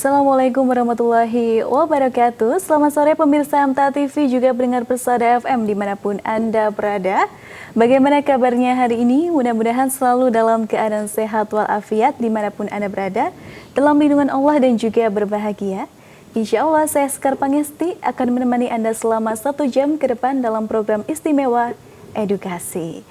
Assalamualaikum warahmatullahi wabarakatuh. Selamat sore pemirsa MTA TV juga pendengar Persada FM dimanapun Anda berada. Bagaimana kabarnya hari ini? Mudah-mudahan selalu dalam keadaan sehat walafiat dimanapun Anda berada, dalam lindungan Allah dan juga berbahagia. Insya Allah saya Sekar Pangesti akan menemani Anda selama 1 jam ke depan dalam program istimewa edukasi.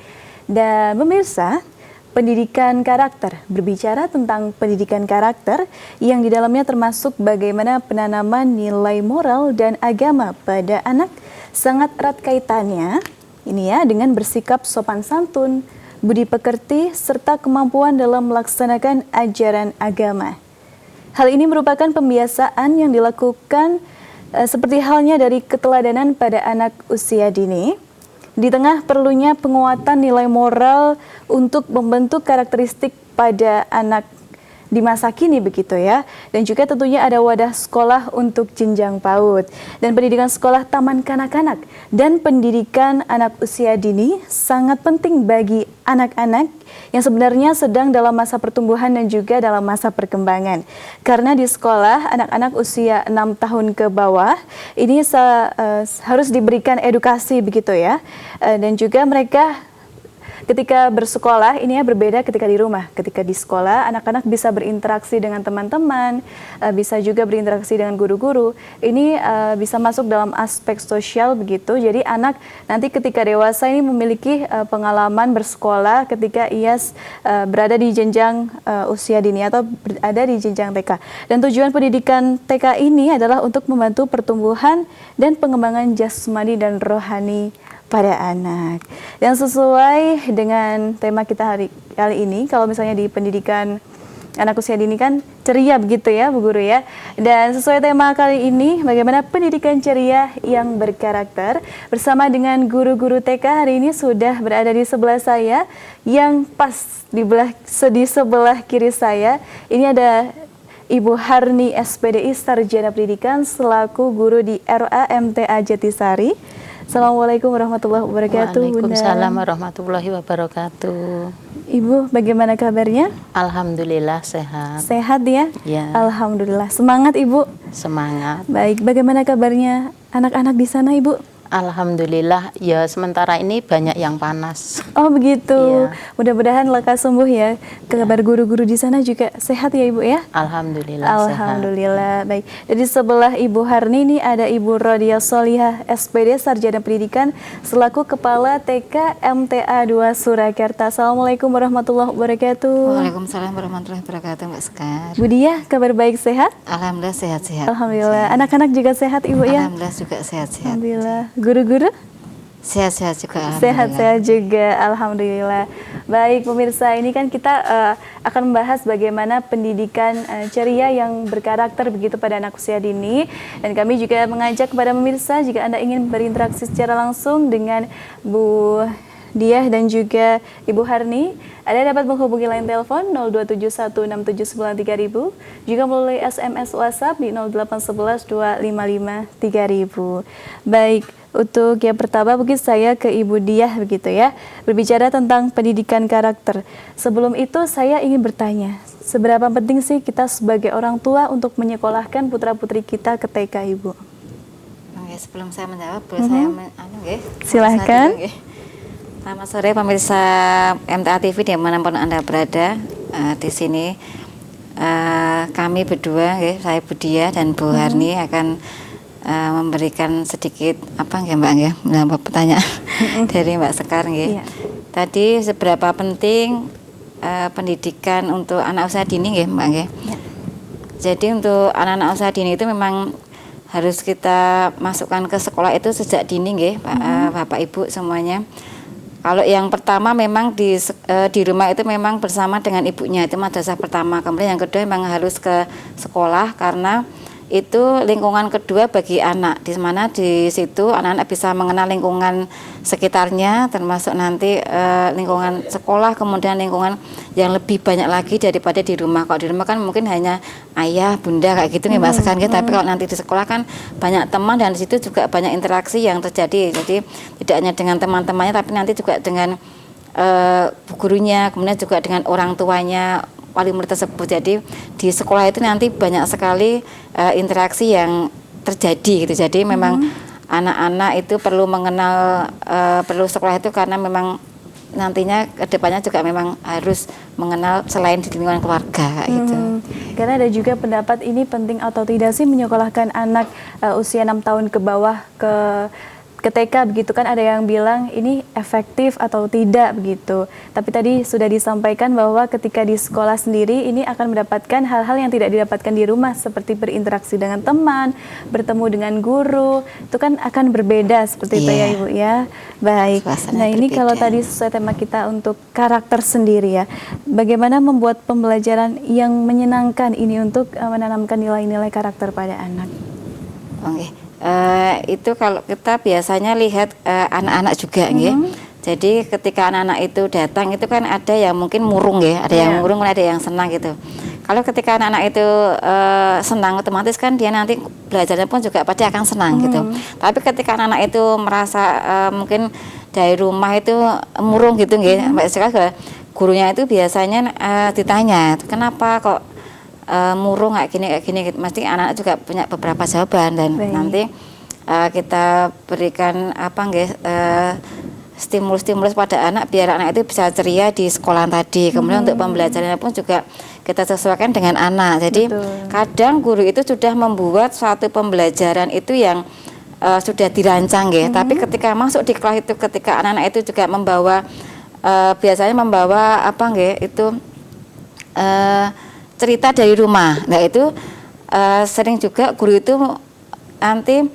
Dan pemirsa, pendidikan karakter, berbicara tentang pendidikan karakter yang di dalamnya termasuk bagaimana penanaman nilai moral dan agama pada anak sangat erat kaitannya ini ya dengan bersikap sopan santun, budi pekerti, serta kemampuan dalam melaksanakan ajaran agama. Hal ini merupakan pembiasaan yang dilakukan seperti halnya dari keteladanan pada anak usia dini. Di tengah perlunya penguatan nilai moral untuk membentuk karakteristik pada anak di masa kini begitu ya. Dan juga tentunya ada wadah sekolah untuk jenjang PAUD. Dan pendidikan sekolah taman kanak-kanak dan pendidikan anak usia dini sangat penting bagi anak-anak yang sebenarnya sedang dalam masa pertumbuhan dan juga dalam masa perkembangan. Karena di sekolah anak-anak usia 6 tahun ke bawah ini harus diberikan edukasi begitu ya. Dan juga mereka ketika bersekolah ini ya berbeda ketika di rumah. Ketika di sekolah anak-anak bisa berinteraksi dengan teman-teman, bisa juga berinteraksi dengan guru-guru. Ini bisa masuk dalam aspek sosial begitu. Jadi anak nanti ketika dewasa ini memiliki pengalaman bersekolah ketika ia berada di jenjang usia dini atau berada di jenjang TK. Dan tujuan pendidikan TK ini adalah untuk membantu pertumbuhan dan pengembangan jasmani dan rohani pada anak. Dan sesuai dengan tema kita kali ini, kalau misalnya di pendidikan anak usia dini kan ceria begitu ya Bu Guru ya. Dan sesuai tema kali ini, bagaimana pendidikan ceria yang berkarakter, bersama dengan guru-guru TK hari ini sudah berada di sebelah saya, yang pas di sebelah kiri saya, ini ada Ibu Harni SPDI Sarjana Pendidikan selaku guru di RA MTA Jatisari. Assalamualaikum warahmatullahi wabarakatuh. Waalaikumsalam warahmatullahi wabarakatuh. Ibu, bagaimana kabarnya? Alhamdulillah sehat. Sehat ya? Ya. Alhamdulillah. Semangat Ibu. Semangat. Baik, bagaimana kabarnya anak-anak di sana Ibu? Alhamdulillah, ya sementara ini banyak yang panas. Oh begitu. Iya. Mudah-mudahan lekas sembuh ya. Kabar guru-guru di sana juga sehat ya Ibu ya? Alhamdulillah. Alhamdulillah. Sehat. Baik. Jadi sebelah Ibu Harni ini ada Ibu Rodia Solihah SPD Sarjana Pendidikan selaku Kepala TK MTA 2 Surakarta. Assalamualaikum warahmatullahi wabarakatuh. Waalaikumsalam warahmatullahi wabarakatuh Mbak Sekar. Bu Diah, kabar baik sehat? Alhamdulillah sehat-sehat. Alhamdulillah. Anak-anak juga sehat Ibu ya? Alhamdulillah juga sehat-sehat. Alhamdulillah. Guru-guru? Sehat-sehat juga. Sehat-sehat juga, alhamdulillah. Baik pemirsa, ini kan kita akan membahas bagaimana pendidikan ceria yang berkarakter begitu pada anak usia dini. Dan kami juga mengajak kepada pemirsa jika Anda ingin berinteraksi secara langsung dengan Bu Diah dan juga Ibu Harni, Anda dapat menghubungi line telepon 02716793000, juga melalui SMS WhatsApp di 08112553000. Baik, untuk yang pertama mungkin saya ke Ibu Diah begitu ya, berbicara tentang pendidikan karakter. Sebelum itu saya ingin bertanya, seberapa penting sih kita sebagai orang tua untuk menyekolahkan putra-putri kita ke TK Ibu? Oke, sebelum saya menjawab, boleh saya silahkan. Selamat sore pemirsa MTA TV dimanapun Anda berada. Di sini kami berdua, saya Bu Diah dan Bu Harni akan memberikan sedikit menjawab pertanyaan dari Mbak Sekar. Iya. Tadi seberapa penting pendidikan untuk anak usia dini Mbak? Iya. Jadi untuk anak-anak usia dini itu memang harus kita masukkan ke sekolah itu sejak dini Bapak Ibu semuanya. Kalau yang pertama memang di rumah itu memang bersama dengan ibunya, itu madrasah pertama. Kemudian yang kedua memang harus ke sekolah karena itu lingkungan kedua bagi anak, di mana di situ anak-anak bisa mengenal lingkungan sekitarnya, termasuk nanti lingkungan sekolah, kemudian lingkungan yang lebih banyak lagi daripada di rumah. Kalau di rumah kan mungkin hanya ayah, bunda kayak gitu nih Mbak Sekar, tapi kalau nanti di sekolah kan banyak teman dan di situ juga banyak interaksi yang terjadi. Jadi tidak hanya dengan teman-temannya, tapi nanti juga dengan gurunya, kemudian juga dengan orang tuanya, wali murid tersebut. Jadi di sekolah itu nanti banyak sekali interaksi yang terjadi gitu. Jadi memang anak-anak itu perlu mengenal perlu sekolah itu karena memang nantinya kedepannya juga memang harus mengenal selain di lingkungan keluarga gitu. Karena ada juga pendapat ini penting atau tidak sih menyekolahkan anak usia 6 tahun ke bawah ke TK begitu kan, ada yang bilang ini efektif atau tidak begitu. Tapi tadi sudah disampaikan bahwa ketika di sekolah sendiri ini akan mendapatkan hal-hal yang tidak didapatkan di rumah seperti berinteraksi dengan teman, bertemu dengan guru, itu kan akan berbeda seperti itu ya Ibu ya. Baik. Suasana Nah ini berbeda. kalau tadi sesuai tema kita untuk karakter sendiri ya, bagaimana membuat pembelajaran yang menyenangkan ini untuk menanamkan nilai-nilai karakter pada anak? Oke. Itu kalau kita biasanya lihat anak-anak juga nggih. Jadi ketika anak-anak itu datang itu kan ada yang mungkin murung ya, ada yang murung, ada yang senang gitu. Kalau ketika anak-anak itu senang, otomatis kan dia nanti belajarnya pun juga pasti akan senang gitu. Tapi ketika anak-anak itu merasa mungkin dari rumah itu murung gitu nggih, gurunya itu biasanya ditanya, kenapa kok murung kayak gini gitu. Mesti anak-anak juga punya beberapa jawaban dan nanti kita berikan stimulus pada anak biar anak itu bisa ceria di sekolah tadi. Kemudian untuk pembelajarannya pun juga kita sesuaikan dengan anak. Jadi kadang guru itu sudah membuat suatu pembelajaran itu yang sudah dirancang ya. Tapi ketika masuk di kelas itu, ketika anak-anak itu juga membawa biasanya membawa cerita dari rumah. Nah itu sering juga guru itu nanti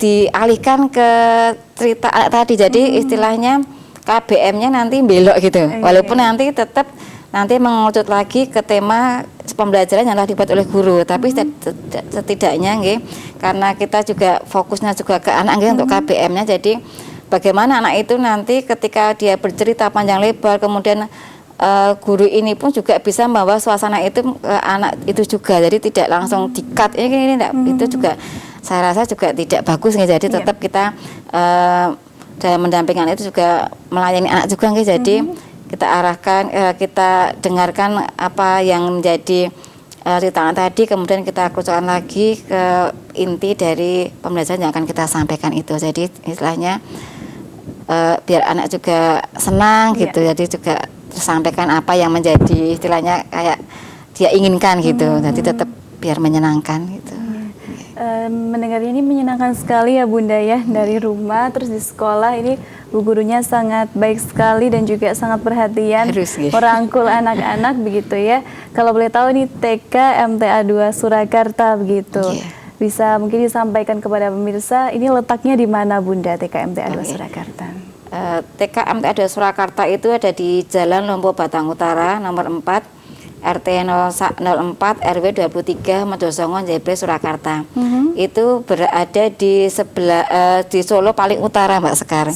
dialihkan ke cerita anak tadi. Jadi istilahnya KBM-nya nanti belok gitu. Walaupun nanti tetap nanti mengerucut lagi ke tema pembelajaran yang telah dibuat oleh guru. Tapi setidaknya karena kita juga fokusnya juga ke anak untuk KBM-nya. Jadi bagaimana anak itu nanti ketika dia bercerita panjang lebar, kemudian guru ini pun juga bisa membawa suasana itu ke anak itu juga. Jadi tidak langsung di-cut ini itu juga saya rasa juga tidak bagus nih. Jadi tetap kita dalam mendampingkan itu juga melayani anak juga nih. Jadi kita arahkan, kita dengarkan apa yang menjadi cerita tadi, kemudian kita kerucutkan lagi ke inti dari pembelajaran yang akan kita sampaikan itu. Jadi istilahnya biar anak juga senang gitu. Jadi juga tersampaikan apa yang menjadi istilahnya kayak dia inginkan gitu. Jadi tetap biar menyenangkan gitu. Mendengar ini menyenangkan sekali ya Bunda ya, dari rumah terus di sekolah ini bu gurunya sangat baik sekali dan juga sangat perhatian merangkul anak-anak begitu ya. Kalau boleh tahu nih TK MTA 2 Surakarta begitu. Bisa mungkin disampaikan kepada pemirsa ini letaknya di mana Bunda TK MTA 2 Surakarta? TK MTA 2 Surakarta itu ada di Jalan Lompo Batang Utara nomor 4 RT 04 RW 23 Medosongo Jebre Surakarta. Itu berada di sebelah di Solo paling utara Mbak Sekar.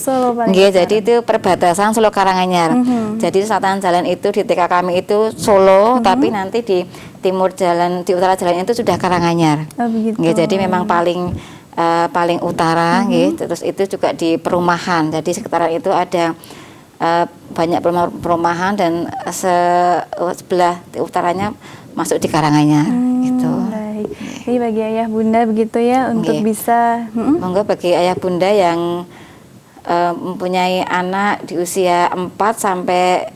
Jadi itu perbatasan Solo Karanganyar. Jadi selatan jalan itu di TK kami itu Solo, tapi nanti di timur jalan, di utara jalan itu sudah Karanganyar. Jadi memang paling utara, terus itu juga di perumahan. Jadi sekitaran itu ada banyak perumahan dan sebelah utaranya masuk di Karanganyar gitu. Baik. Ini bagi ayah bunda begitu ya untuk bisa monggo bagi ayah bunda yang mempunyai anak di usia 4 sampai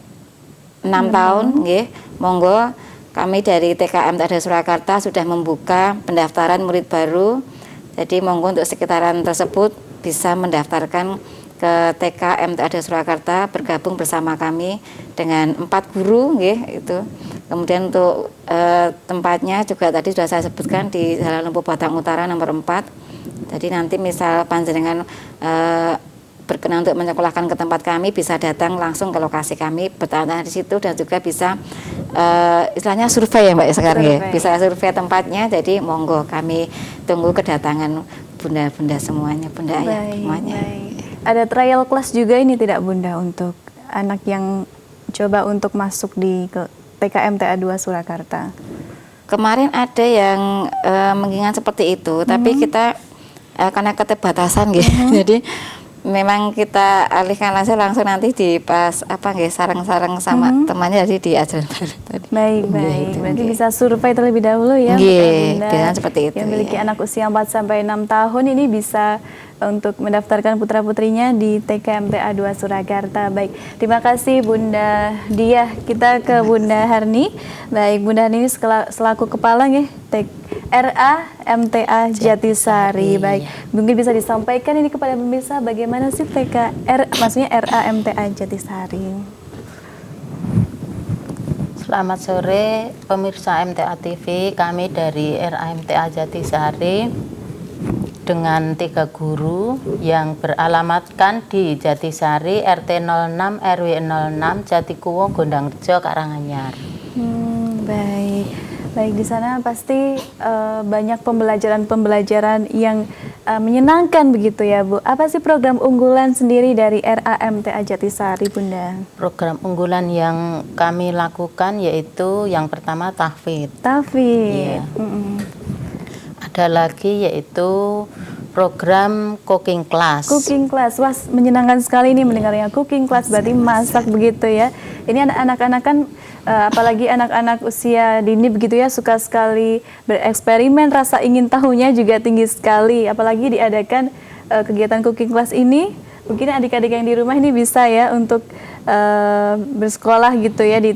6 tahun monggo kami dari TK MTA 2 Surakarta sudah membuka pendaftaran murid baru. Jadi monggo untuk sekitaran tersebut bisa mendaftarkan ke TK MTA 2 Surakarta, bergabung bersama kami dengan 4 guru itu. Kemudian untuk tempatnya juga tadi sudah saya sebutkan di Jalan Lompo Batang Utara nomor 4. Jadi nanti misal panjenengan berkenan untuk menyekolahkan ke tempat kami, bisa datang langsung ke lokasi kami, bertanya di situ, dan juga bisa istilahnya survei ya Mbak sekarang bisa survei tempatnya. Jadi monggo kami tunggu kedatangan bunda-bunda semuanya, bunda ayah semuanya. Ada trial class juga ini tidak Bunda untuk anak yang coba untuk masuk di TK MTA 2 Surakarta? Kemarin ada yang mengingat seperti itu, tapi kita karena keterbatasan jadi memang kita alihkan langsung nanti di pas sarang-sarang sama temannya, jadi diajarin tadi. Baik. Berarti bisa survei terlebih dahulu ya. Biasanya seperti itu. Yang memiliki anak usia 4 sampai 6 tahun ini bisa untuk mendaftarkan putra-putrinya di TK MTA 2 Surakarta. Baik, terima kasih Bunda Diah. Kita ke Bunda Harni. Baik, Bunda Harni ini selaku kepala RA MTA Jatisari. Baik, mungkin bisa disampaikan ini kepada pemirsa bagaimana sih maksudnya RA MTA Jatisari. Selamat sore pemirsa MTA TV, kami dari RA MTA Jatisari dengan 3 guru yang beralamatkan di Jatisari, RT 06 RW 06 Jatikuwo, Gondangrejo, Karanganyar. Baik, di sana pasti banyak pembelajaran yang menyenangkan begitu ya Bu. Apa sih program unggulan sendiri dari RA MTA Jatisari, Bunda? Program unggulan yang kami lakukan yaitu yang pertama tahfidz. Tahfidz. Iya. Ada lagi yaitu program cooking class. Cooking class, wah menyenangkan sekali nih mendengarnya. Cooking class berarti masak begitu ya. Ini anak-anak kan apalagi anak-anak usia dini begitu ya, suka sekali bereksperimen, rasa ingin tahunya juga tinggi sekali. Apalagi diadakan kegiatan cooking class ini, mungkin adik-adik yang di rumah ini bisa ya untuk bersekolah gitu ya di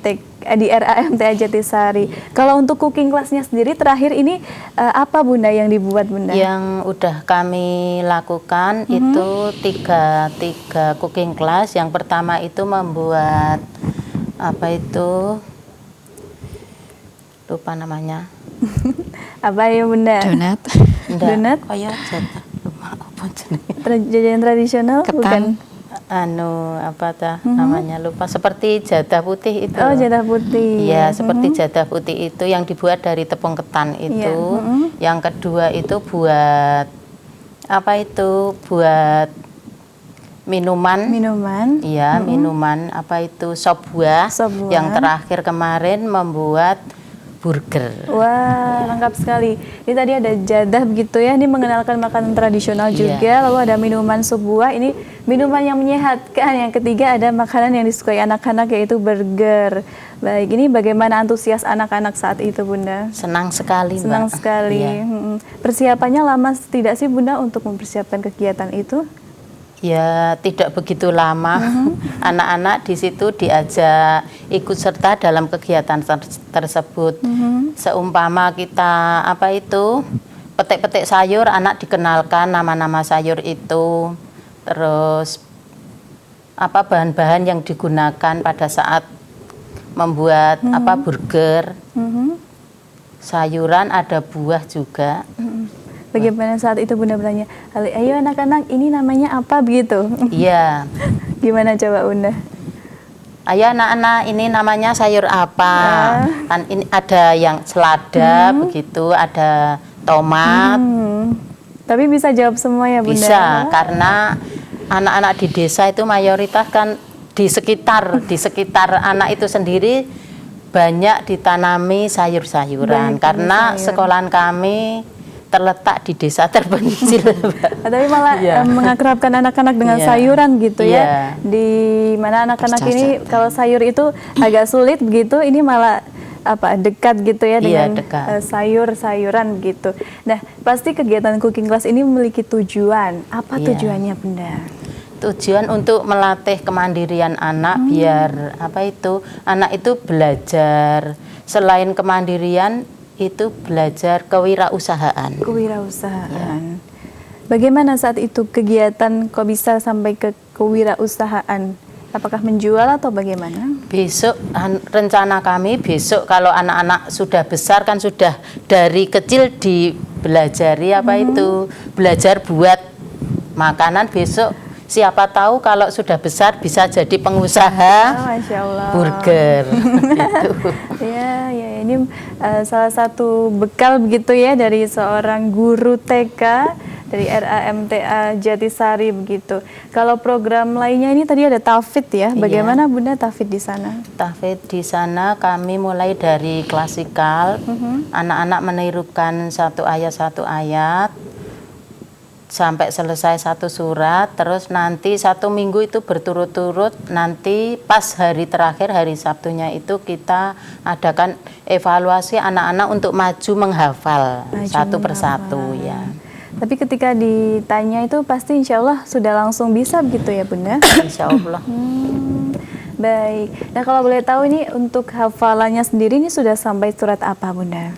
RA MTA Jatisari. Kalau untuk cooking class-nya sendiri terakhir ini apa Bunda yang dibuat Bunda? Yang udah kami lakukan itu tiga cooking class. Yang pertama itu membuat lupa namanya. Apa ya Bunda? Donat. Donat? Oh ya, jatah. Lupa apa jenenge. Jajanan tradisional bukan? Namanya lupa, seperti jadah putih itu. Oh, jadah putih. Iya, seperti jadah putih itu yang dibuat dari tepung ketan itu. Yang kedua itu buat buat minuman. Iya, minuman sop buah. Yang terakhir kemarin membuat burger. Wah, lengkap sekali. Ini tadi ada jadah begitu ya, ini mengenalkan makanan tradisional juga. Lalu ada minuman sop buah, ini minuman yang menyehatkan. Yang ketiga ada makanan yang disukai anak-anak yaitu burger. Baik, ini bagaimana antusias anak-anak saat itu Bunda? Senang sekali Mbak. Senang sekali. Iya. Persiapannya lama tidak sih Bunda untuk mempersiapkan kegiatan itu? Ya, tidak begitu lama. Anak-anak di situ diajak ikut serta dalam kegiatan tersebut. Seumpama kita petik-petik sayur, anak dikenalkan nama-nama sayur itu. Terus bahan-bahan yang digunakan pada saat membuat burger. Sayuran, ada buah juga. Bagaimana saat itu Bunda bertanya, ayo anak-anak ini namanya apa begitu? Iya. Gimana coba Bunda? Ayo anak-anak ini namanya sayur apa? Kan ini ada yang selada begitu, ada tomat. Tapi bisa jawab semua ya Bunda? Bisa, karena anak-anak di desa itu mayoritas kan di sekitar anak itu sendiri banyak ditanami sayur-sayuran. Karena sekolahan kami terletak di desa terpencil. Tapi malah mengakrabkan anak-anak dengan sayuran gitu ya. Di mana anak-anak ini kalau sayur itu agak sulit begitu, ini malah dekat gitu ya dengan sayur-sayuran gitu. Nah, pasti kegiatan cooking class ini memiliki tujuan. Apa tujuannya Bunda? Tujuan untuk melatih kemandirian anak biar anak itu belajar selain kemandirian itu belajar kewirausahaan. Kewirausahaan. Bagaimana saat itu kegiatan kok bisa sampai ke kewirausahaan? Apakah menjual atau bagaimana? Besok rencana kami besok kalau anak-anak sudah besar kan sudah dari kecil dibelajari belajar buat makanan. Besok siapa tahu kalau sudah besar bisa jadi pengusaha Masya Allah. burger. Gitu. Ya, ini salah satu bekal begitu ya dari seorang guru TK dari RA MTA Jatisari begitu. Kalau program lainnya ini tadi ada tahfidz ya. Bagaimana Bunda tahfidz di sana? Tahfidz di sana kami mulai dari klasikal. Anak-anak menirukan satu ayat sampai selesai satu surat, terus nanti 1 minggu itu berturut-turut, nanti pas hari terakhir, hari Sabtunya itu kita adakan evaluasi anak-anak untuk maju menghafal satu persatu ya. Tapi ketika ditanya itu pasti insya Allah sudah langsung bisa begitu ya Bunda? Insya Allah. Baik, nah kalau boleh tahu ini untuk hafalannya sendiri ini sudah sampai surat apa Bunda?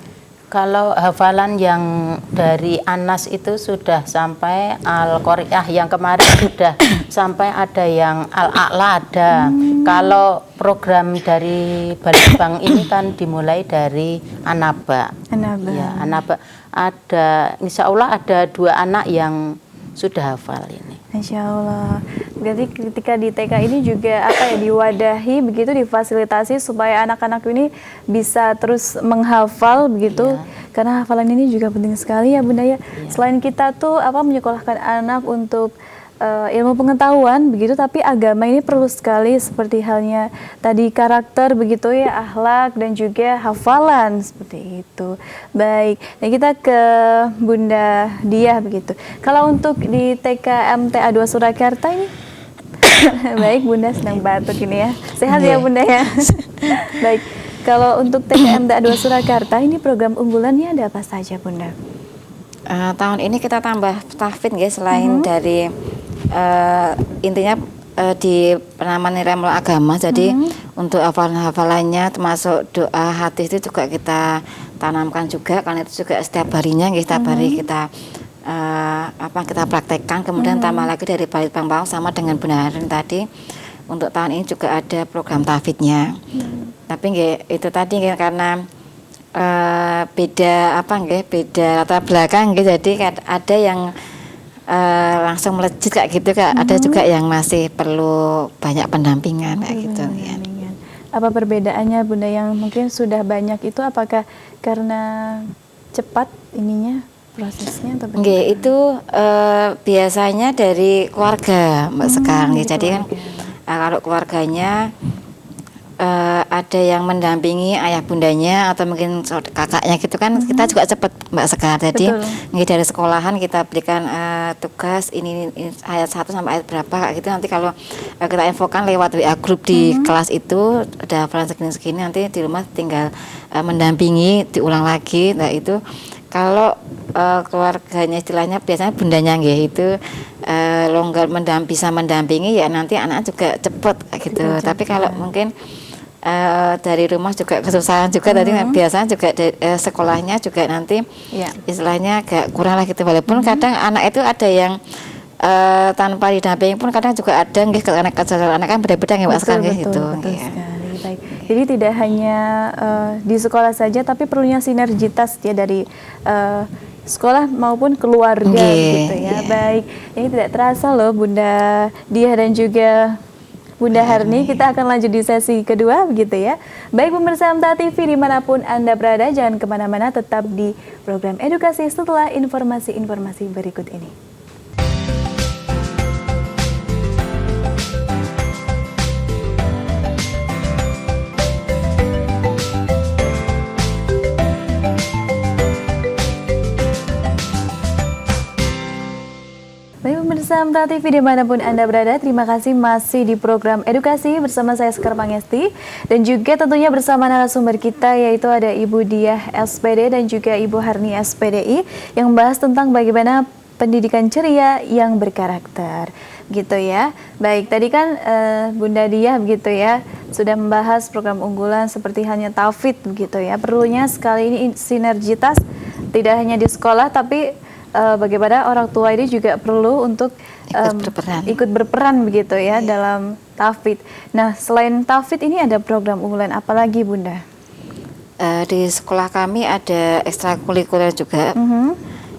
Kalau hafalan yang dari Anas itu sudah sampai Al-Qari'ah, yang kemarin sudah sampai ada yang Al-A'la ada. Kalau program dari Balitbank ini kan dimulai dari An-Naba. Ya, An-Naba. Ada, insya Allah ada 2 anak yang sudah hafal ini. Insya Allah. Berarti ketika di TK ini juga apa ya, diwadahi begitu, difasilitasi supaya anak-anak ini bisa terus menghafal begitu. Karena hafalan ini juga penting sekali ya Bunda ya. Selain kita tuh menyekolahkan anak untuk ilmu pengetahuan begitu, tapi agama ini perlu sekali seperti halnya tadi karakter begitu ya, akhlak dan juga hafalan seperti itu. Baik, nah kita ke Bunda Diah begitu. Kalau untuk di TK MTA 2 Surakarta ini baik, Bunda sedang batuk ini ya. Sehat ya Bunda ya. Baik, kalau untuk TK MTA 2 Surakarta ini program unggulannya ada apa saja Bunda? Tahun ini kita tambah tahfidz ya, selain dari intinya di penamaan nilai agama, jadi untuk hafalannya termasuk doa hati itu juga kita tanamkan juga, karena itu juga setiap harinya setiap hari kita kita praktekkan. Kemudian tambah lagi dari Balitbank sama dengan Bunda Harin tadi, untuk tahun ini juga ada program tahfidznya. Tapi itu tadi karena beda beda latar belakang jadi ada yang langsung melejit kayak gitu, ada juga yang masih perlu banyak pendampingan kayak gitu ya. Apa perbedaannya Bunda yang mungkin sudah banyak itu, apakah karena cepat ininya prosesnya atau bagaimana? Itu biasanya dari keluarga Mbak Sekar jadi kan kalau keluarganya ada yang mendampingi ayah bundanya atau mungkin kakaknya gitu kan, kita juga cepat Mbak Sekar. Jadi dari sekolahan kita berikan tugas ini ayat 1 sampai ayat berapa kayak gitu, nanti kalau kita infokan lewat WA grup di kelas itu ada hafalan segini-segini, nanti di rumah tinggal mendampingi, diulang lagi. Nah itu kalau keluarganya istilahnya biasanya bundanya itu longgar bisa mendampingi ya, nanti anak juga cepet gitu. Tapi kalau mungkin dari rumah juga kesusahan juga tadi biasanya juga sekolahnya juga nanti istilahnya agak kurang lah gitu, walaupun kadang anak itu ada yang tanpa didampingi pun kadang juga ada anak kan beda-beda Mbak sekarang gitu. Baik. Jadi tidak hanya di sekolah saja, tapi perlunya sinergitas ya dari sekolah maupun keluarga gitu ya. Baik, ini tidak terasa loh Bunda Diah dan juga Bunda Harni, kita akan lanjut di sesi kedua begitu ya. Baik pemirsa MTA TV dimanapun Anda berada, jangan kemana-mana, tetap di program edukasi setelah informasi-informasi berikut ini. Baik pemirsa MTA TV dimanapun Anda berada, terima kasih masih di program edukasi bersama saya Sekar Pangesti, dan juga tentunya bersama narasumber kita yaitu ada Ibu Diah SPD dan juga Ibu Harni SPDI yang membahas tentang bagaimana pendidikan ceria yang berkarakter gitu ya. Baik, tadi kan Bunda Diah begitu ya sudah membahas program unggulan seperti halnya tahfidz begitu ya. Perlunya sekali ini sinergitas tidak hanya di sekolah, tapi bagaimana orang tua ini juga perlu untuk ikut berperan begitu ya dalam tahfidz. Nah, selain tahfidz ini ada program unggulan apa lagi Bunda? Di sekolah kami ada ekstrakurikuler juga.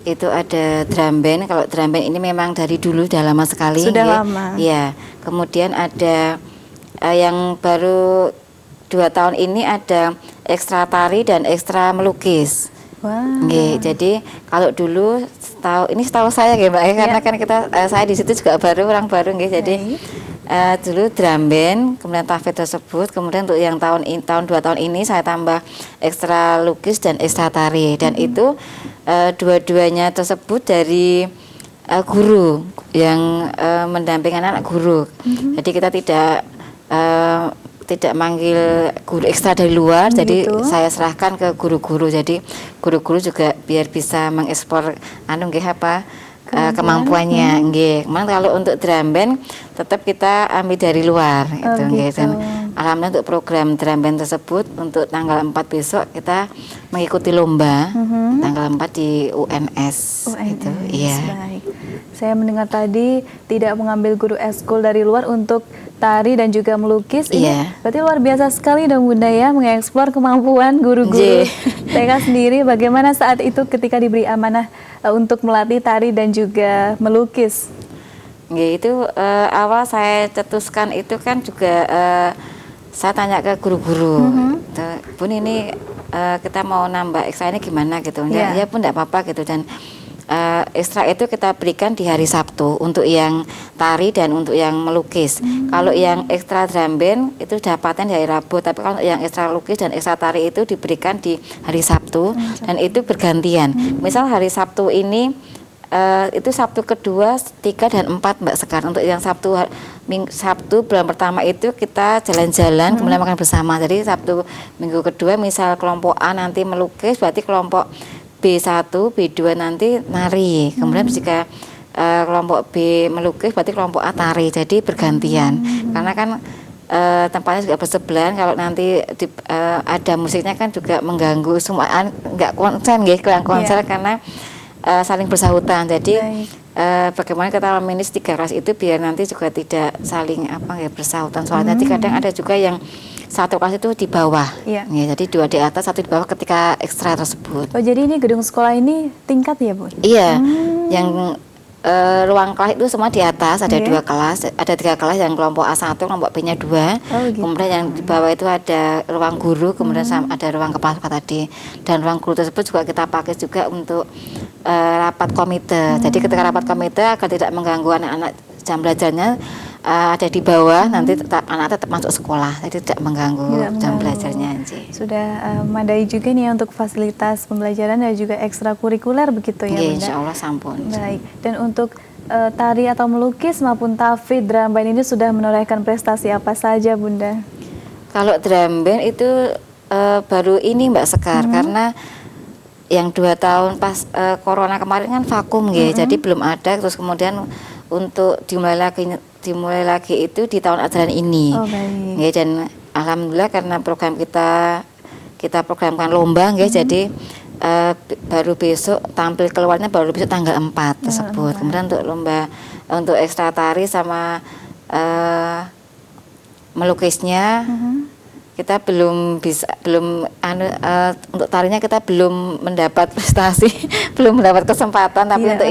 Itu ada drum band. Kalau drum band ini memang dari dulu udah lama sekali. Sudah lama. Ya. Kemudian ada yang baru 2 tahun ini ada ekstra tari dan ekstra melukis. Wow. Jadi kalau dulu setahu saya Mbak karena kan saya di situ juga orang baru jadi dulu drum band, kemudian tahfidz tersebut, kemudian untuk yang tahun 2 tahun ini saya tambah ekstra lukis dan ekstra tari, dan itu dua-duanya tersebut dari guru yang mendampingi anak guru. Jadi kita tidak manggil guru ekstra dari luar, jadi saya serahkan ke guru-guru. Jadi guru-guru juga biar bisa mengeksplor kemampuannya. Cuman kalau untuk drum band tetap kita ambil dari luar itu dan alhamdulillah untuk program drum band tersebut untuk tanggal 4 besok kita mengikuti lomba tanggal 4 di UNS. Itu iya. Baik. Saya mendengar tadi tidak mengambil guru eskul dari luar untuk tari dan juga melukis. Ini berarti luar biasa sekali dong Bunda ya, mengeksplor kemampuan guru-guru TK sendiri. Bagaimana saat itu ketika diberi amanah untuk melatih tari dan juga melukis? Itu awal saya cetuskan itu kan juga saya tanya ke guru-guru, Bun ini kita mau nambah ekstra ini gimana gitu. Ya pun tidak apa-apa gitu. Dan ekstra itu kita berikan di hari Sabtu untuk yang tari dan untuk yang melukis. Kalau yang ekstra drum band itu dapatnya di hari Rabu, tapi kalau yang ekstra lukis dan ekstra tari itu diberikan di hari Sabtu dan itu bergantian. Misal hari Sabtu ini itu Sabtu kedua, 3 dan 4 Mbak Sekar. Untuk yang Sabtu bulan pertama itu kita jalan-jalan kemudian makan bersama. Jadi Sabtu minggu kedua misal kelompok A nanti melukis, berarti kelompok B1, B2 nanti nari. Kemudian jika kelompok B melukis berarti kelompok A tari. Jadi bergantian. Karena kan tempatnya juga bersebelahan, kalau nanti ada musiknya kan juga mengganggu semua, nggak konsen kurang konsen karena saling bersahutan. Jadi bagaimana kita manage 3 kelas itu biar nanti juga tidak saling bersahutan. Soalnya nanti kadang ada juga yang satu kelas itu di bawah, jadi 2 di atas, 1 di bawah ketika ekstra tersebut. Oh, jadi ini gedung sekolah ini tingkat ya, Bu? Iya, yang ruang kelas itu semua di atas, ada 2 kelas, ada 3 kelas, yang kelompok A1, kelompok B-nya 2, kemudian yang di bawah itu ada ruang guru, kemudian ada ruang kepala sekolah tadi, dan ruang guru tersebut juga kita pakai juga untuk rapat komite. Jadi ketika rapat komite agar tidak mengganggu anak-anak jam belajarnya, ada di bawah, nanti anak tetap masuk sekolah, jadi tidak mengganggu jam belajarnya. Sudah memadai juga nih untuk fasilitas pembelajaran dan juga ekstrakurikuler begitu ya, Bunda? Insya Allah sampun. Baik, dan untuk tari atau melukis maupun tafid drum band ini sudah menorehkan prestasi apa saja, Bunda? Kalau drum band itu baru ini Mbak Sekar, karena yang 2 tahun pas corona kemarin kan vakum jadi belum ada, terus kemudian untuk dimulai lagi itu di tahun ajaran ini. Dan alhamdulillah karena program kita programkan lomba jadi baru besok tampil keluarnya baru besok tanggal 4 tersebut. Kemudian untuk lomba untuk ekstra tari sama melukisnya kita untuk tarinya kita belum mendapat prestasi, belum mendapat kesempatan, tapi untuk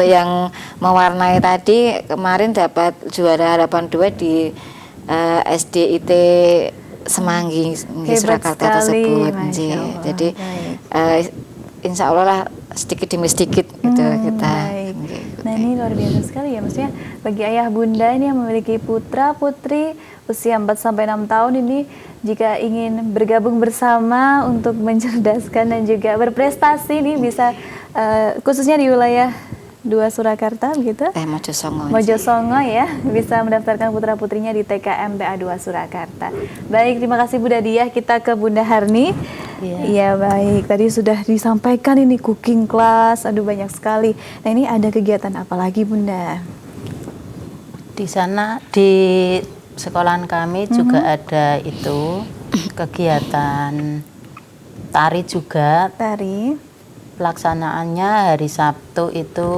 yang mewarnai tadi kemarin dapat juara harapan 2 di SDIT Semanggi Surakarta tersebut. Jadi insya Allah lah sedikit demi sedikit gitu kita. Nah, ini luar biasa sekali ya, maksudnya bagi ayah bunda ini yang memiliki putra putri usia 4-6 tahun ini, jika ingin bergabung bersama untuk mencerdaskan dan juga berprestasi nih, bisa khususnya di wilayah 2 Surakarta begitu? Mojosongo ya, bisa mendaftarkan putra-putrinya di TK MTA 2 Surakarta. Baik, terima kasih Bunda Diah. Kita ke Bunda Harni. Iya baik, tadi sudah disampaikan ini cooking class, aduh banyak sekali. Nah, ini ada kegiatan apa lagi Bunda? Di sana di sekolahan kami juga ada itu kegiatan tari juga. Tari. Pelaksanaannya hari Sabtu itu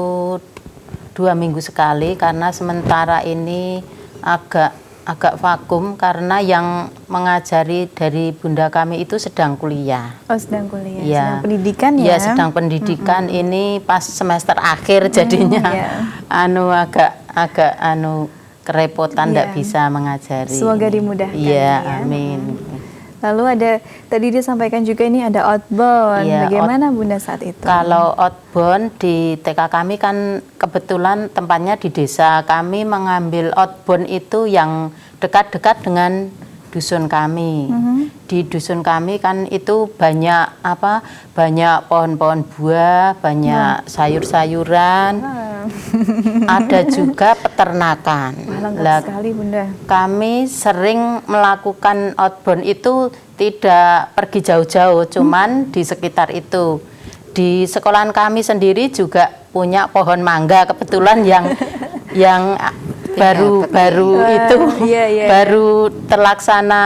2 minggu sekali, karena sementara ini agak vakum karena yang mengajari dari bunda kami itu sedang kuliah. Oh, sedang kuliah. Ya. Sedang pendidikan ya. Iya, sedang pendidikan. Ini pas semester akhir jadinya agak kerepotan, tidak bisa mengajari. Semoga dimudahkan. Iya, amin. Lalu ada tadi disampaikan juga ini ada outbound. Bagaimana Bunda saat itu? Kalau outbound di TK kami kan kebetulan tempatnya di desa. Kami mengambil outbound itu yang dekat-dekat dengan dusun kami. Di dusun kami kan itu banyak banyak pohon-pohon buah, banyak sayur-sayuran. ada juga peternakan. Lengkap sekali Bunda. Kami sering melakukan outbound itu tidak pergi jauh-jauh, cuman di sekitar itu. Di sekolahan kami sendiri juga punya pohon mangga, kebetulan yang baru itu baru terlaksana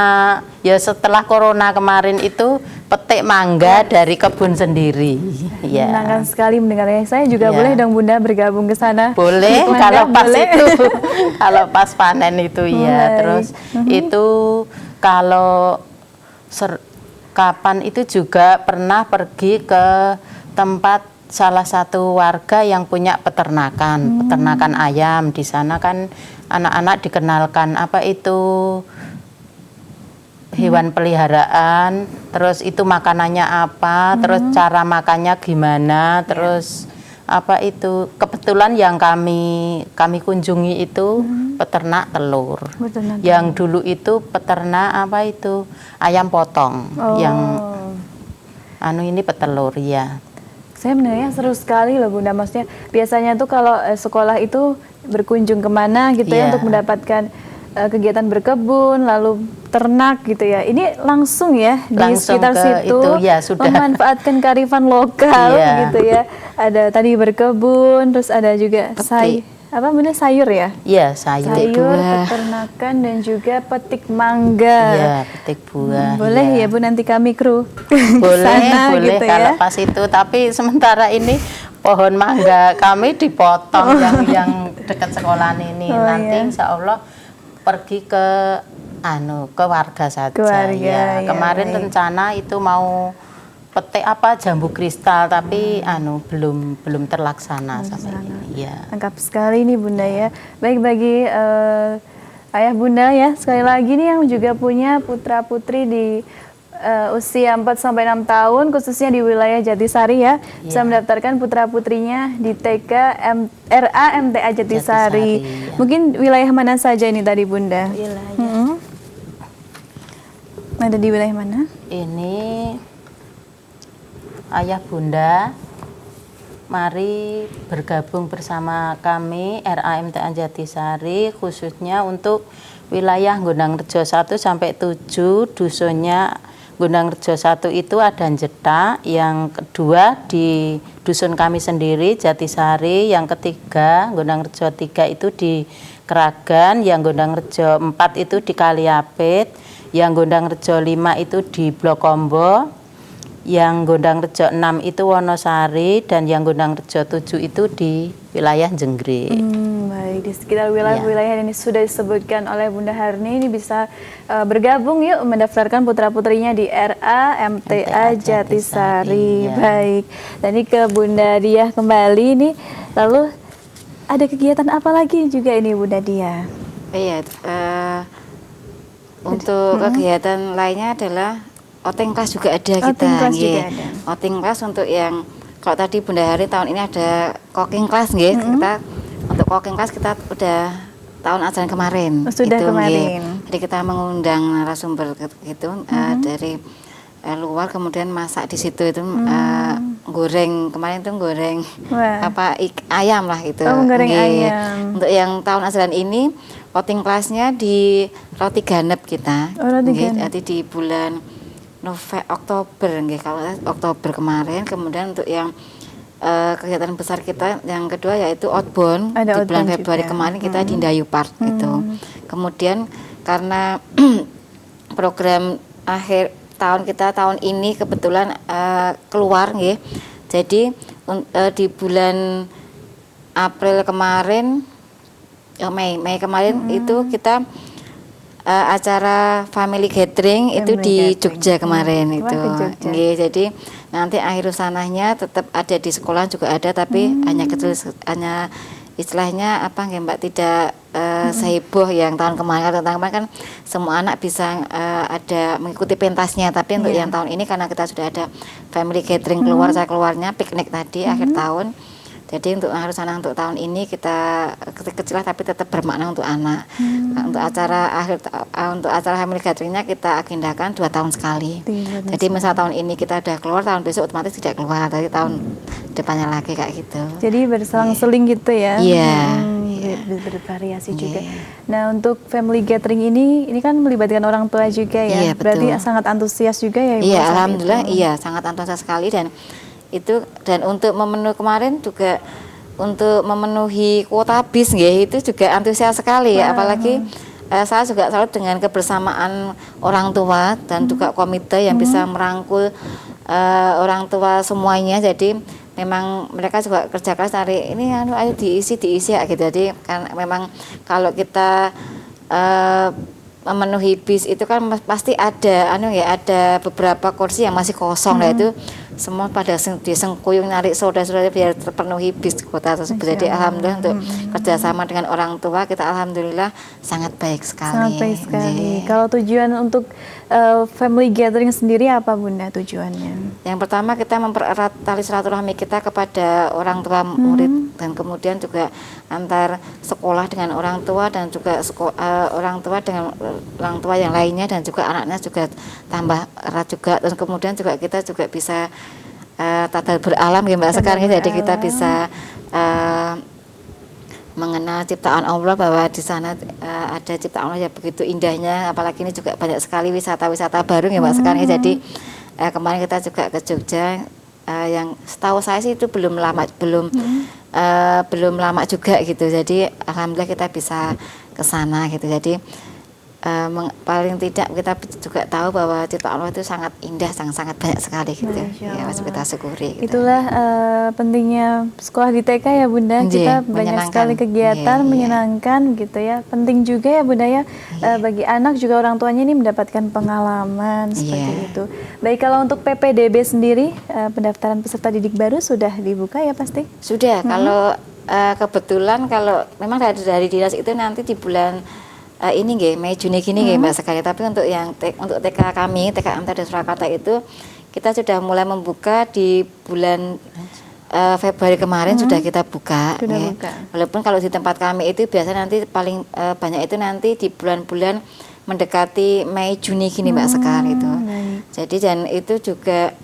ya setelah corona kemarin itu petik mangga dari kebun sendiri. Ya. Menyenangkan sekali mendengarnya. Saya juga boleh dong Bunda bergabung ke sana. Boleh kalau pas boleh. itu kalau pas panen itu ya. Terus itu kalau kapan itu juga pernah pergi ke tempat salah satu warga yang punya peternakan ayam. Di sana kan anak-anak dikenalkan apa itu hewan peliharaan, terus itu makanannya apa, terus cara makannya gimana, terus apa itu kebetulan yang kami kunjungi itu peternak telur. Yang dulu itu peternak apa itu ayam potong, yang ini petelur ya. Saya mendengarnya seru sekali loh Bunda, maksudnya biasanya tuh kalau sekolah itu berkunjung kemana gitu ya untuk mendapatkan kegiatan berkebun, lalu ternak gitu ya. Ini langsung ya di sekitar situ itu, ya, sudah. Memanfaatkan kearifan lokal gitu ya. Ada tadi berkebun, terus ada juga sayur ya? Iya, sayur, peternakan dan juga petik mangga. Iya, petik buah. Boleh ya Bu nanti kami kru boleh gitu kalau ya. pas itu, tapi sementara ini pohon mangga kami dipotong yang dekat sekolahan ini. Nanti insya Allah pergi ke warga saja. Ya. Kemarin rencana itu mau petik jambu kristal, tapi belum terlaksana sampai ini. Ya. Lengkap sekali nih Bunda ya. Baik, bagi ayah Bunda ya, sekali lagi nih yang juga punya putra putri di usia 4-6 tahun, khususnya di wilayah Jatisari ya, bisa mendaftarkan putra putrinya di TK RA MTA Jatisari. Ya. Mungkin wilayah mana saja ini tadi Bunda? Ada di wilayah mana? Ini ayah Bunda, mari bergabung bersama kami RA MTA Jatisari, khususnya untuk wilayah Gondangrejo 1 sampai 7, dusunnya Gondangrejo 1 itu ada Jetak, yang kedua di dusun kami sendiri Jatisari, yang ketiga Gondangrejo 3 itu di Keragan, yang Gondangrejo 4 itu di Kaliapit, yang Gondangrejo 5 itu di Blokombo, yang Gondangrejo 6 itu Wonosari, dan yang Gondangrejo 7 itu di wilayah Jenggre. Baik, di sekitar wilayah-wilayah ini sudah disebutkan oleh Bunda Harni, ini bisa bergabung yuk mendaftarkan putra-putrinya di RA MTA Jatisari. Baik, dan ini ke Bunda Diah kembali nih. Lalu ada kegiatan apa lagi juga ini Bunda Diah? Iya, untuk kegiatan lainnya adalah outing class juga ada kita. Outing class untuk yang kalau tadi Bunda Hari tahun ini ada cooking class kita untuk cooking class kita udah tahun ajaran kemarin. Sudah kemarin. Jadi kita mengundang narasumber gitu dari luar, kemudian masak di situ itu goreng, kemarin itu goreng ayam lah gitu. Goreng ayam. Untuk yang tahun ajaran ini outing classnya di roti ganep kita. Nanti di bulan Oktober kalau Oktober kemarin. Kemudian untuk yang kegiatan besar kita yang kedua yaitu outbound di bulan Februari juga. Kemarin kita di Ndayu Park gitu. Kemudian karena program akhir tahun kita tahun ini kebetulan keluar jadi di bulan April kemarin Mei kemarin itu kita acara family gathering itu di Jogja kemarin itu. Jadi nanti akhir usananya tetap ada di sekolah juga ada, tapi hanya kecil, hanya istilahnya Mbak, tidak seheboh yang tahun kemarin. Tahun kemarin kan semua anak bisa ada mengikuti pentasnya, tapi untuk yang tahun ini karena kita sudah ada family gathering keluarnya piknik tadi akhir tahun. Jadi untuk untuk tahun ini kita kecil-kecil tapi tetap bermakna untuk anak. Untuk acara family gatheringnya kita agendakan 2 tahun sekali. Jadi misal tahun ini kita udah keluar, tahun besok otomatis tidak keluar. Dari tahun depannya lagi kayak gitu. Jadi berselang-seling gitu ya. Iya. Bervariasi juga. Nah, untuk family gathering ini kan melibatkan orang tua juga ya. Iya, Berarti betul. sangat antusias juga ya Ibu. Iya, saat alhamdulillah itu. iya sangat antusias sekali dan untuk memenuhi kemarin juga untuk memenuhi kuota bis nggih, itu juga antusias sekali ya, apalagi saya juga salut dengan kebersamaan orang tua dan juga komite yang bisa merangkul orang tua semuanya. Jadi memang mereka juga kerja keras cari ini ayo diisi ya gitu. Jadi kan memang kalau kita memenuhi bis itu kan pasti ada ada beberapa kursi yang masih kosong. Nah itu semua pada disengkuyung nyari saudara-saudara biar terpenuhi bis kota tersebut. Jadi alhamdulillah untuk kerjasama dengan orang tua kita alhamdulillah sangat baik sekali. Sangat baik sekali. Kalau tujuan untuk family gathering sendiri apa Bunda tujuannya? Yang pertama kita mempererat tali silaturahmi kita kepada orang tua murid dan kemudian juga antar sekolah dengan orang tua dan juga orang tua dengan orang tua yang lainnya dan juga anaknya juga tambah erat juga, dan kemudian juga kita juga bisa tadabbur alam ya Mbak sekarang ini. Jadi kita bisa mengenal ciptaan Allah, bahwa di sana ada ciptaan Allah yang begitu indahnya, apalagi ini juga banyak sekali wisata-wisata baru ya Mbak sekarang ini. Jadi kemarin kita juga ke Jogja, yang setahu saya sih itu belum lama juga gitu. Jadi alhamdulillah kita bisa ke sana gitu. Jadi paling tidak kita juga tahu bahwa ciptaan Allah itu sangat indah, sangat banyak sekali gitu. Ya harus kita syukuri gitu. Itulah pentingnya sekolah di TK ya Bunda. Kita banyak sekali kegiatan menyenangkan gitu ya. Penting juga ya Bunda ya, bagi anak juga orang tuanya ini mendapatkan pengalaman seperti itu. Baik, kalau untuk PPDB sendiri, pendaftaran peserta didik baru sudah dibuka ya pasti? Sudah. Kalau kebetulan kalau memang dari dinas itu nanti di bulan ini nggih, Mei Juni gini nggih Mbak sekali. Tapi untuk untuk TK kami, TK MT Surakarta itu kita sudah mulai membuka di bulan Februari kemarin sudah kita buka. Walaupun kalau di tempat kami itu biasanya nanti paling banyak itu nanti di bulan-bulan mendekati Mei Juni gini Mbak Sekar itu. Jadi dan itu juga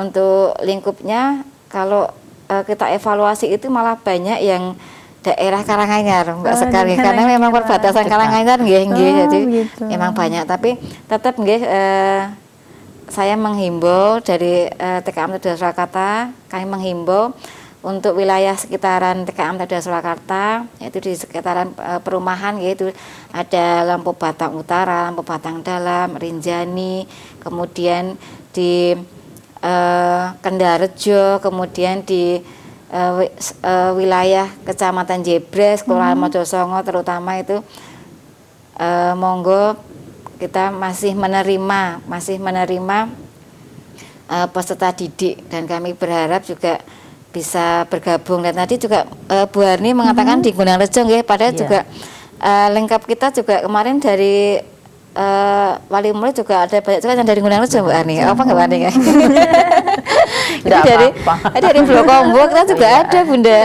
untuk lingkupnya kalau kita evaluasi itu malah banyak yang daerah Karanganyar Mbak Sekar, karena memang perbatasan Karanganyar nggih, jadi gitu. memang banyak. Tapi tetap nggih saya menghimbau dari TKM Muda Surakarta, kami menghimbau untuk wilayah sekitaran TKM Muda Surakarta, yaitu di sekitaran perumahan, yaitu ada Lampu Batang Utara, Lampu Batang Dalam, Rinjani, kemudian di Kendarejo, kemudian di wilayah Kecamatan Jebres, Kelurahan Mojosongo terutama itu monggo kita masih menerima peserta didik, dan kami berharap juga bisa bergabung. Dan tadi juga Bu Harni mengatakan di Gunung Rejo nggih, padahal juga lengkap kita juga kemarin dari wali murid juga ada banyak juga yang dari Gunung Rejo Mbak Harni. Apa enggak Mbak Harni? Dari Blok Kombo kita juga ada Bunda.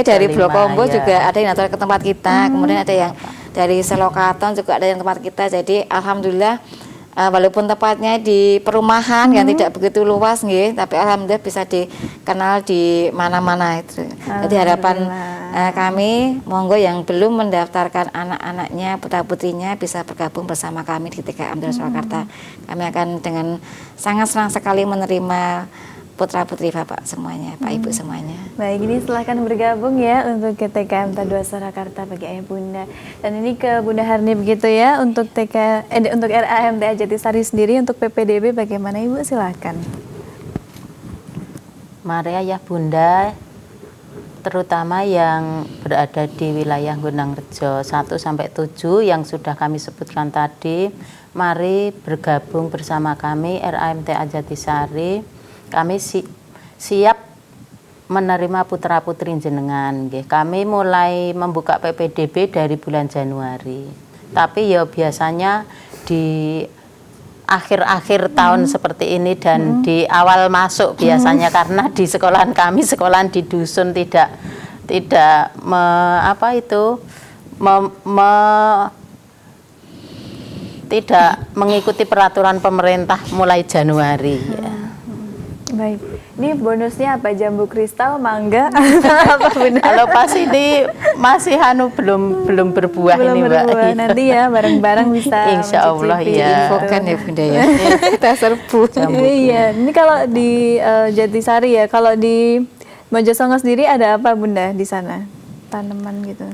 Dari Blok Kombo juga ada yang datang ke tempat kita. Kemudian ada yang dari Selokaton juga ada yang tempat kita. Jadi alhamdulillah walaupun tepatnya di perumahan yang tidak begitu luas nggih, tapi alhamdulillah bisa dikenal di mana-mana itu. Jadi harapan kami monggo yang belum mendaftarkan anak-anaknya, putra-putrinya bisa bergabung bersama kami di TK Muda Surakarta. Kami akan dengan sangat senang sekali menerima putra-putri Bapak semuanya, Pak Ibu semuanya. Baik, ini silahkan bergabung ya untuk ke TK MT 2 Surakarta bagi Ayah Bunda. Dan ini ke Bunda Harni begitu ya, untuk untuk RAMT Jatisari sendiri, untuk PPDB bagaimana Ibu? Silahkan. Mari Ayah Bunda, terutama yang berada di wilayah Gunung Rejo 1-7 yang sudah kami sebutkan tadi, mari bergabung bersama kami RAMT Jatisari. Kami siap menerima putra-putri jenengan. Kami mulai membuka PPDB dari bulan Januari. Tapi ya biasanya di akhir-akhir tahun seperti ini dan di awal masuk biasanya, karena di sekolahan kami, sekolahan di dusun tidak tidak mengikuti peraturan pemerintah mulai Januari. Baik, Ini bonusnya apa? Jambu kristal, mangga, apa Bunda? Kalau pas ini masih belum berbuah Belum ini Mbak. berbuah. Nanti ya bareng-bareng bisa Insya Allah, mencicipi iya. gitu. Infokan ya Bunda ya. Kita serbu. Iya, ini kalau di Jatisari ya, kalau di Mojosongo sendiri ada apa Bunda di sana? Tanaman gitu.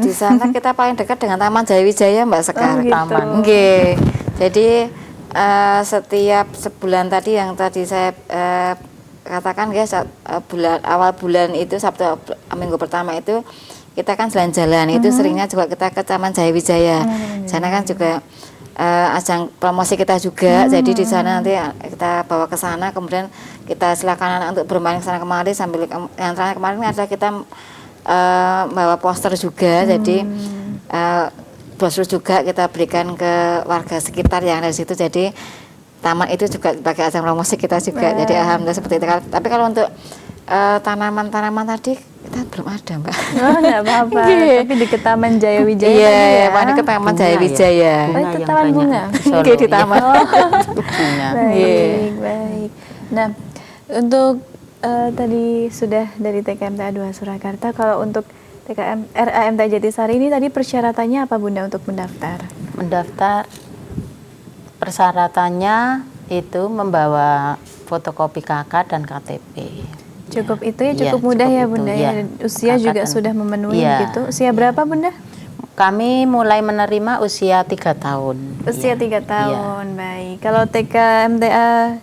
Di sana kita paling dekat dengan Taman Jaya Wijaya Mbak Sekar. Oh, gitu. Taman. Nggih. Jadi setiap sebulan tadi yang tadi saya katakan ya awal bulan itu Sabtu minggu pertama itu kita kan jalan-jalan itu seringnya juga kita ke Taman Jaya Wijaya. Sana kan juga ajang promosi kita juga. Jadi di sana nanti kita bawa ke sana kemudian kita silakan anak untuk bermain ke sana kemari sambil yang terakhir kemarin ada kita bawa poster juga. Jadi brosur juga kita berikan ke warga sekitar yang ada di situ. Jadi taman itu juga sebagai ajang promosi kita juga. Jadi alhamdulillah seperti itu. Tapi kalau untuk tanaman-tanaman tadi kita belum ada Mbak. Oh, nggak apa-apa. Tapi di Taman Jaya Wijaya Iya, tadi ya. mana ke Taman Jaya Bunga ya? Wijaya. Oh, itu yang taman banyak. bunga? Solo, Oke, di iya. taman. Bunga. Baik, baik. Nah, untuk tadi sudah dari TKMTA 2 Surakarta, kalau untuk RAMTA Jatisari ini tadi persyaratannya apa Bunda untuk mendaftar? Mendaftar persyaratannya itu membawa fotokopi KK dan KTP. Cukup itu ya, Iya, cukup mudah cukup ya itu, Bunda iya. ya. Usia Kakak juga dan- sudah memenuhi iya. gitu. Usia berapa Bunda? Kami mulai menerima usia 3 tahun. Usia Iya. 3 Iya. tahun. Baik. Kalau TKMTA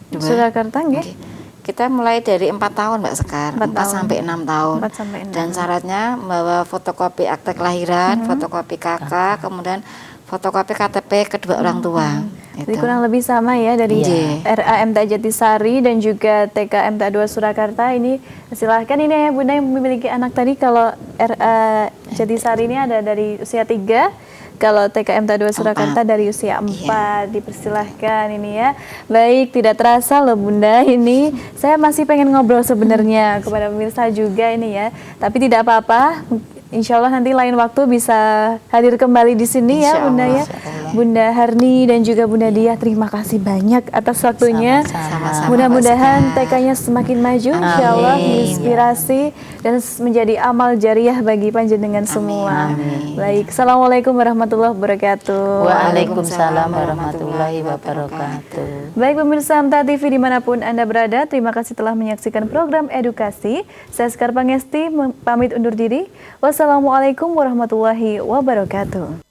Dua. Surakarta nggih? Oke. Kita mulai dari 4 tahun Mbak Sekar, 4 4 tahun. sampai 6 tahun. 4 sampai 6. Dan syaratnya membawa fotokopi akte kelahiran, fotokopi KK, kemudian fotokopi KTP kedua orang tua. Jadi Itu. kurang lebih sama ya dari Iya. RAMTA Jatisari dan juga TKMTA 2 Surakarta. Ini silahkan ini ya Bunda yang memiliki anak tadi. Kalau RA Jatisari ini ada dari usia 3, kalau TKMTA 2 Surakarta dari usia 4. Dipersilahkan ini ya. Baik, tidak terasa loh Bunda, ini saya masih pengen ngobrol sebenarnya kepada pemirsa juga ini ya. Tapi tidak apa-apa. Insya Allah nanti lain waktu bisa hadir kembali di sini ya Insya Bunda Allah, ya. insya Allah. Bunda Harni dan juga Bunda Diah, terima kasih banyak atas waktunya. Sama-sama, Mudah-mudahan Mbak Sekar. TK-nya semakin maju, insya Allah Amin. menginspirasi dan menjadi amal jariah bagi panjenengan semua. Amin. Baik, Assalamualaikum warahmatullahi wabarakatuh. Waalaikumsalam warahmatullahi wabarakatuh. Baik pemirsa MTA TV dimanapun Anda berada, terima kasih telah menyaksikan program edukasi. Saya Sekar Pangesti pamit undur diri. Wassalamualaikum warahmatullahi wabarakatuh.